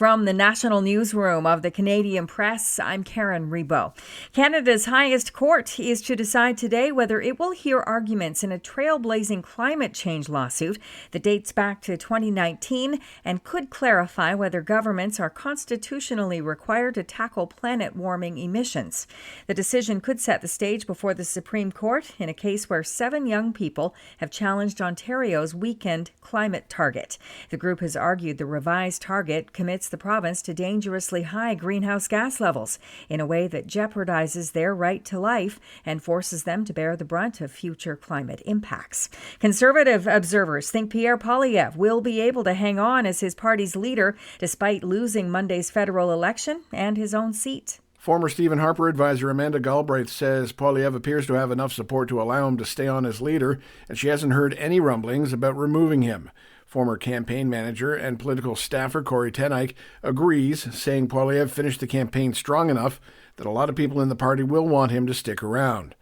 From the national newsroom of the Canadian Press, I'm Karen Rebo. Canada's highest court is to decide today whether it will hear arguments in a trailblazing climate change lawsuit that dates back to 2019 and could clarify whether governments are constitutionally required to tackle planet warming emissions. The decision could set the stage before the Supreme Court in a case where 7 young people have challenged Ontario's weekend climate target. The group has argued the revised target commits the province to dangerously high greenhouse gas levels in a way that jeopardizes their right to life and forces them to bear the brunt of future climate impacts. Conservative observers think Pierre Poilievre will be able to hang on as his party's leader despite losing Monday's federal election and his own seat. Former Stephen Harper advisor Amanda Galbraith says Poilievre appears to have enough support to allow him to stay on as leader, and she hasn't heard any rumblings about removing him. Former campaign manager and political staffer Corey Teneyck agrees, saying Poilievre finished the campaign strong enough that a lot of people in the party will want him to stick around.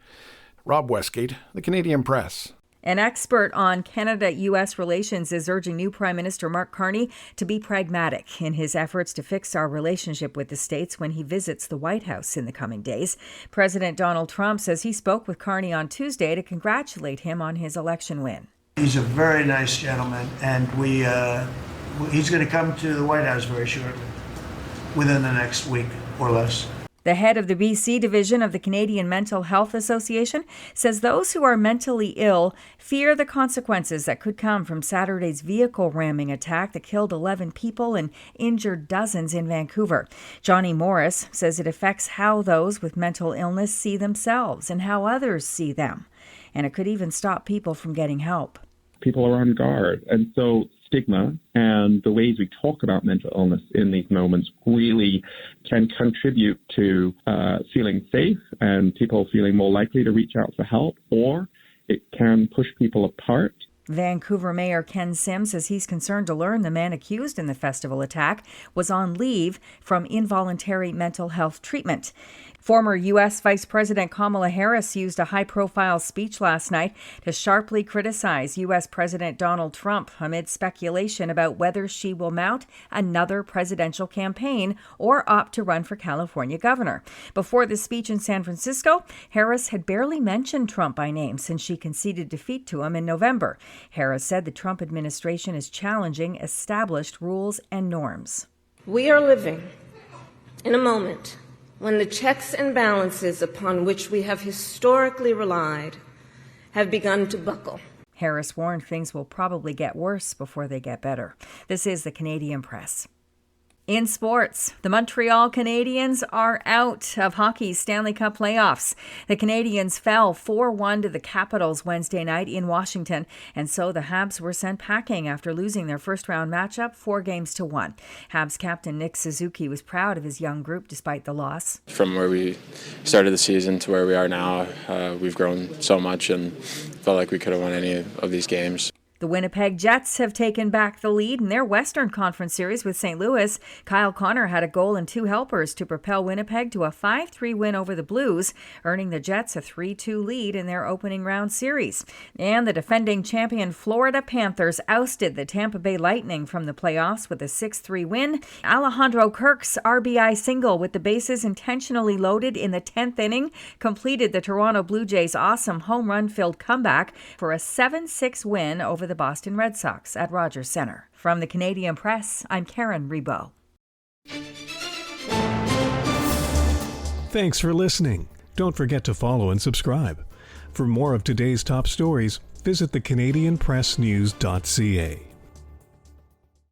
Rob Westgate, the Canadian Press. An expert on Canada-U.S. relations is urging new Prime Minister Mark Carney to be pragmatic in his efforts to fix our relationship with the States when he visits the White House in the coming days. President Donald Trump says he spoke with Carney on Tuesday to congratulate him on his election win. He's a very nice gentleman, and he's going to come to the White House very shortly, within the next week or less. The head of the BC division of the Canadian Mental Health Association says those who are mentally ill fear the consequences that could come from Saturday's vehicle ramming attack that killed 11 people and injured dozens in Vancouver. Johnny Morris says it affects how those with mental illness see themselves and how others see them. And it could even stop people from getting help. People are on guard. And so stigma and the ways we talk about mental illness in these moments really can contribute to feeling safe and people feeling more likely to reach out for help, or it can push people apart. Vancouver Mayor Ken Sims says he's concerned to learn the man accused in the festival attack was on leave from involuntary mental health treatment. Former U.S. Vice President Kla Harris used a high-profile speech last night to sharply criticize U.S. President Donald Trump amid speculation about whether she will mount another presidential campaign or opt to run for California governor. Before the speech in San Francisco, Harris had barely mentioned Trump by name since she conceded defeat to him in November. Harris said the Trump administration is challenging established rules and norms. We are living in a moment when the checks and balances upon which we have historically relied have begun to buckle. Harris warned things will probably get worse before they get better. This is the Canadian Press. In sports, the Montreal Canadiens are out of hockey's Stanley Cup playoffs. The Canadiens fell 4-1 to the Capitals Wednesday night in Washington, and so the Habs were sent packing after losing their first-round matchup 4-1. Habs captain Nick Suzuki was proud of his young group despite the loss. From where we started the season to where we are now, we've grown so much and felt like we could have won any of these games. The Winnipeg Jets have taken back the lead in their Western Conference series with St. Louis. Kyle Connor had a goal and 2 helpers to propel Winnipeg to a 5-3 win over the Blues, earning the Jets a 3-2 lead in their opening round series. And the defending champion Florida Panthers ousted the Tampa Bay Lightning from the playoffs with a 6-3 win. Alejandro Kirk's RBI single with the bases intentionally loaded in the 10th inning completed the Toronto Blue Jays' awesome home run-filled comeback for a 7-6 win over the Boston Red Sox at Rogers Centre. From the Canadian Press, I'm Karen Rebo. Thanks for listening. Don't forget to follow and subscribe. For more of today's top stories, visit thecanadianpressnews.ca.